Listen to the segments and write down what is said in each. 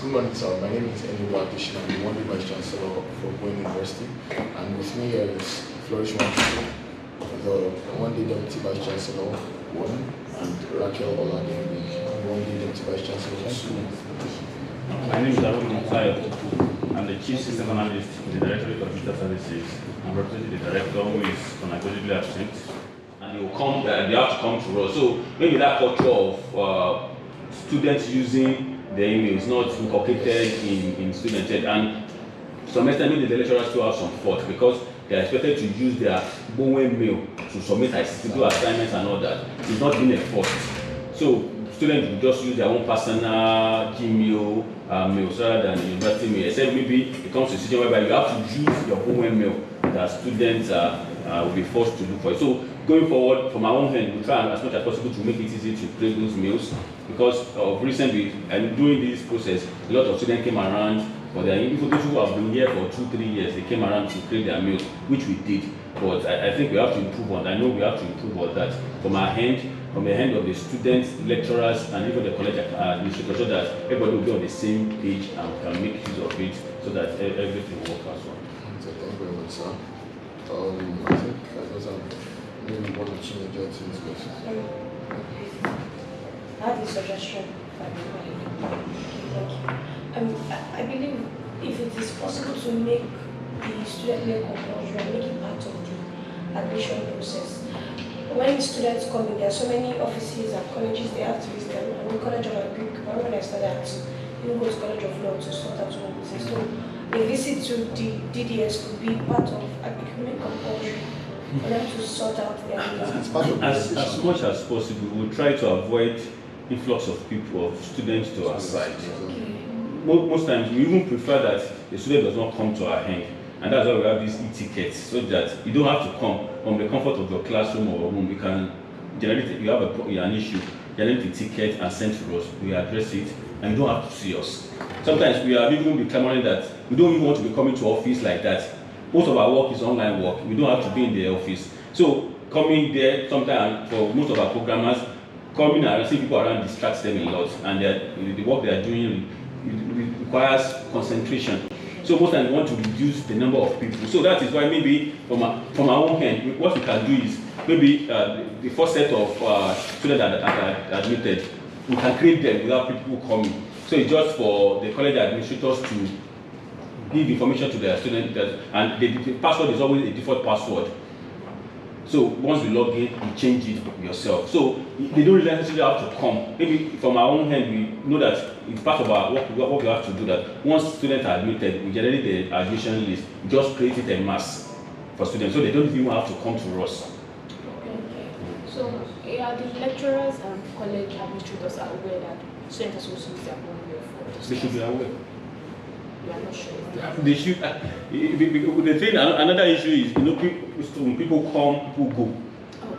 Good morning, sir. My name is Eniwa Adishina. I'm the One Day Vice-Chancellor for Boeing University. And with me here is Flourish Wanchuku, the One Day Deputy Vice-Chancellor 1, and Raquel Olade, the One Day Deputy Vice-Chancellor 2. My name is Arun Mutayo. I'm the Chief System Analyst in the Directorate of Digital Services. I'm representing the Director who is unavoidably absent. And they will come, they have to come to us. So maybe that culture of students using the email is not inculcated in students yet. And to some extent, maybe the lecturers still have some fault because they are expected to use their Bowen mail to submit to do assignments and all that. It's not been a fault. So students will just use their own personal Gmail mails rather than university mail. Except maybe it comes to a situation whereby you have to use your Bowen mail that students will be forced to look for it. So going forward, from our own hand, we try as much as possible to make it easy to create those mails because of recently and during this process, a lot of students came around. For their people who have been here for 2-3 years, they came around to create their mails, which we did. But I think we have to improve on. I know we have to improve on that from our hand, from the hand of the students, lecturers, and even the college administrators, so that everybody will be on the same page and can make use of it, so that everything will work as well. Thank you very much, sir. I think I just have maybe 1 or 2 major things. I have a suggestion. Thank you. I believe if it is possible to make the student mail compulsory and make it part of the admission process. When students come in, there are so many offices and colleges they have to visit them. And the College of Agric, when I started, I had to even go to College of Law to sort out one business. So a visit to the DDS could be part of becoming compulsory for them to sort out their needs. As much as possible, we'll try to avoid influx of people, of students to our side. Most times, we even prefer that the student does not come to our hand, and that's why we have these e-tickets, so that you don't have to come from the comfort of your classroom or room. You can generate, you have an issue, generate the ticket and send to us. We address it, and you don't have to see us. Sometimes we are even be clamoring that we don't even want to be coming to office like that. Most of our work is online work. We don't have to be in the office. So coming there, sometimes for most of our programmers, coming and seeing people around distracts them a lot, and the work they are doing requires concentration. So most times we want to reduce the number of people. So that is why maybe from our own hand, what we can do is maybe the first set of students that are admitted, we can create them without people coming. So it's just for the college administrators to give information to their students, and the password is always a default password. So once we log in, you change it yourself. So they don't really necessarily have to come. Maybe from our own hand, we know that it's part of our work. What we have to do that once students are admitted, we generate the admission list. We just create it en masse for students, so they don't even have to come to us. Okay. So the lecturers and college administrators are aware that students are supposed to use their own mail for. They should be aware. We are not sure. They should. The thing, another issue is, when people come, people go.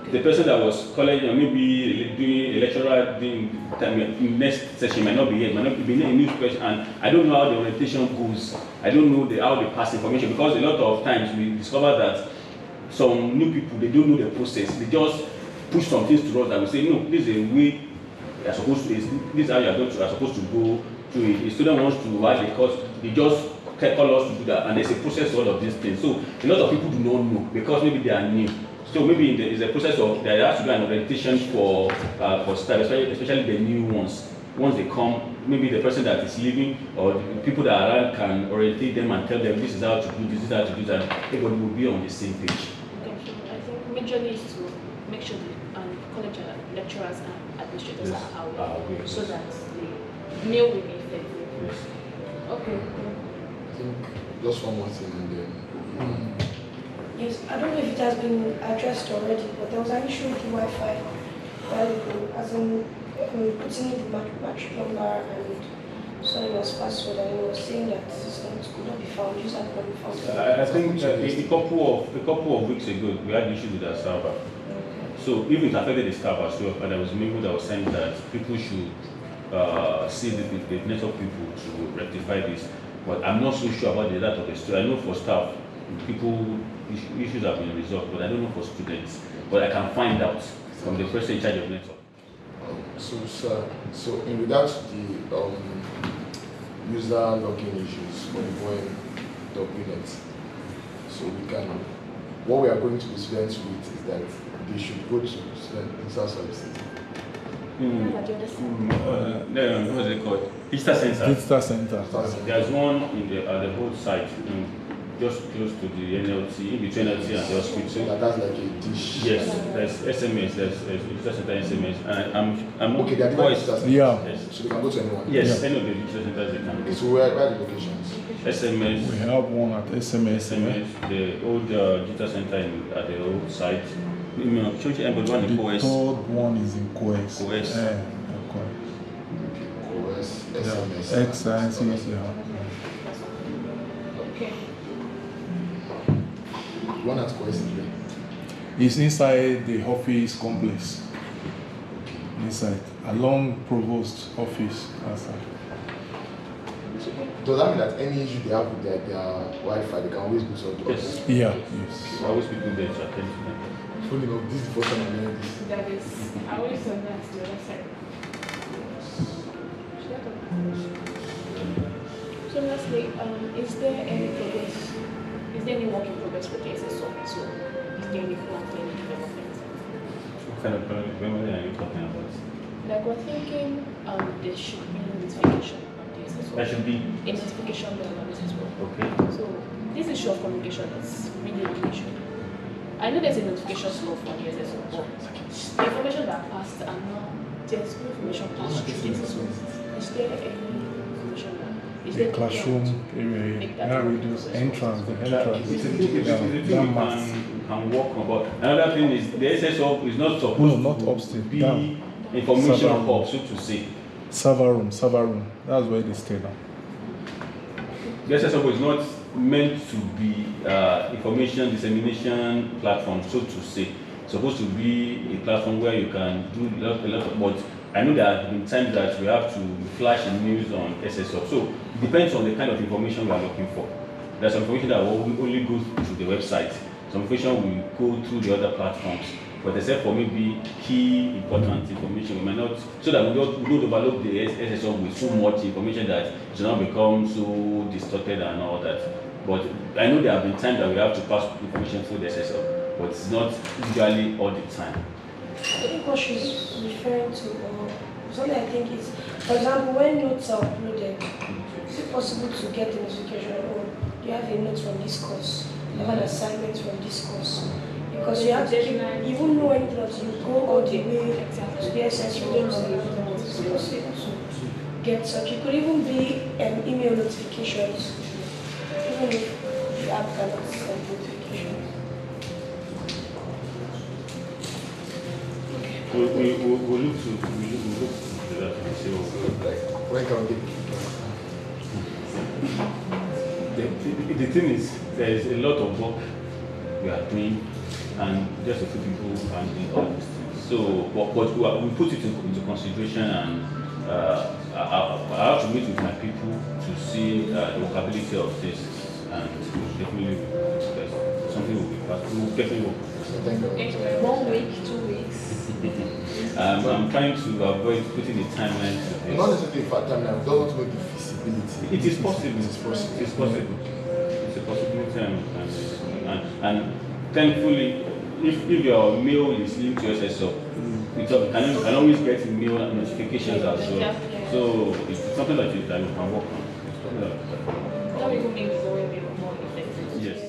Okay. The person that was college, maybe doing a lecturer in next session might not be here, might not be a new person, and I don't know how the orientation goes. I don't know how they pass information, because a lot of times we discover that some new people, they don't know the process. They just push some things to us that we say, no, this is a way you are supposed to. This is how you are supposed to go. A student wants to write a course, they just call us to do that, and there's a process to all of these things. So a lot of people do not know because maybe they are new. So maybe there's a process of there has to be an orientation for staff, especially the new ones. Once they come, maybe the person that is leaving or the people that are around can orientate them and tell them this is how to do this is how to do that. Everybody will be on the same page. Okay. I think majorly is to make sure the college lecturers and administrators are aware, so that the mail will be effective. Yes. Okay. I think just one more thing and then. Yes, I don't know if it has been addressed already, but there was an issue with the Wi-Fi while ago, as in putting in the battery number and sorting as password, and it was saying that systems could not be found, users could not be found. I think a couple of weeks ago we had issues with our server. Okay. So even it affected the staff as well, and there was a memo that was sent that people should see the network people to rectify this. But I'm not so sure about the data of the student. I know for staff, issues have been resolved, but I don't know for students. But I can find out from the person in charge of network. So in regards to the user login issues for the Boeing .net. So what we are going to the students with is that they should go to student inside services. What's it called? Digital Center. Digital Center. There's one in at the whole site, just close to the NLT, in between NLT and the hospital. That's like a dish. Yes, there's SMS, there's Digital Center SMS. And I'm okay, they are voice. Yeah. Yes. So they can go to anyone. Yes, Yeah. any of the digital centers they can go. So where are the locations? SMS. We have one at SMS. SMS, the old digital center at the old site. But one in The Coes. third one is in Coes. Coes. OS, SMS. Yeah. X-Sciences, yeah. Okay. One at Quest is where? It's inside the office complex. Inside, along provost office. Outside. Does that mean that any issue they have with their Wi-Fi, they can always go to the Yes. office? Yeah, yes. Always people there to attend to them. Funny enough, this is the first time I'm hearing this. That is, I always said that to the other side. So lastly, is there any progress? Is there any work in progress for the SSO? So is there any plan for any development? What kind of memory are you talking about? Like we're thinking there should be notification on the SSO. That should be A notification bell on this as well. okay. So this issue of communication is really an issue. I know there's a notification flow for the SSO, but the information that passed and now there's no information passed through the SSO. Is there any information that is The there classroom area, yeah, reduce entrance, the entrance. It's a Yeah, that mass. can work on. But another thing is the SSO is not supposed No, not to upstairs, be down. information Server room. hub, so to say. Server room. That's where they stay now. The SSO is not meant to be information dissemination platform, so to say. It's supposed to be a platform where you can do a lot of, but I know there have been times that we have to flash the news on SSO. So it depends on the kind of information we are looking for. There's some information that will only go to the website. Some information will go through the other platforms. But except for maybe key important information, we might not, so that we don't overload the SSO with so much information that it will not become so distorted and all that. But I know there have been times that we have to pass information through the SSO, but it's not usually all the time. I think what she's referring to, or something I think is, for example, when notes are uploaded, is it possible to get the notification, or you have a note from this course, you have an assignment from this course? Because you have to keep, you won't know anything until you go all the way to the SSO. It's possible to get such. It could even be email notifications, even if the app cannot send notifications. We'll look to that and see what When can we get the thing is, there is a lot of work we are doing, and just a few people can do all these things. So, but we put it into consideration, and I have to meet with my people to see the workability of this, and definitely something will be passed. We will definitely work. Thank you very much. 1 week, 2 weeks. I'm trying to avoid putting a timeline to this. Not necessarily for timeline, we don't want to know the feasibility. It is possible. It is possible. It's possible. It's a possibility, and thankfully, if your mail is linked to SSO, you can always get mail notifications as well. So it's something that you can work on. It's something like that. That will even make the way more effective. Yes.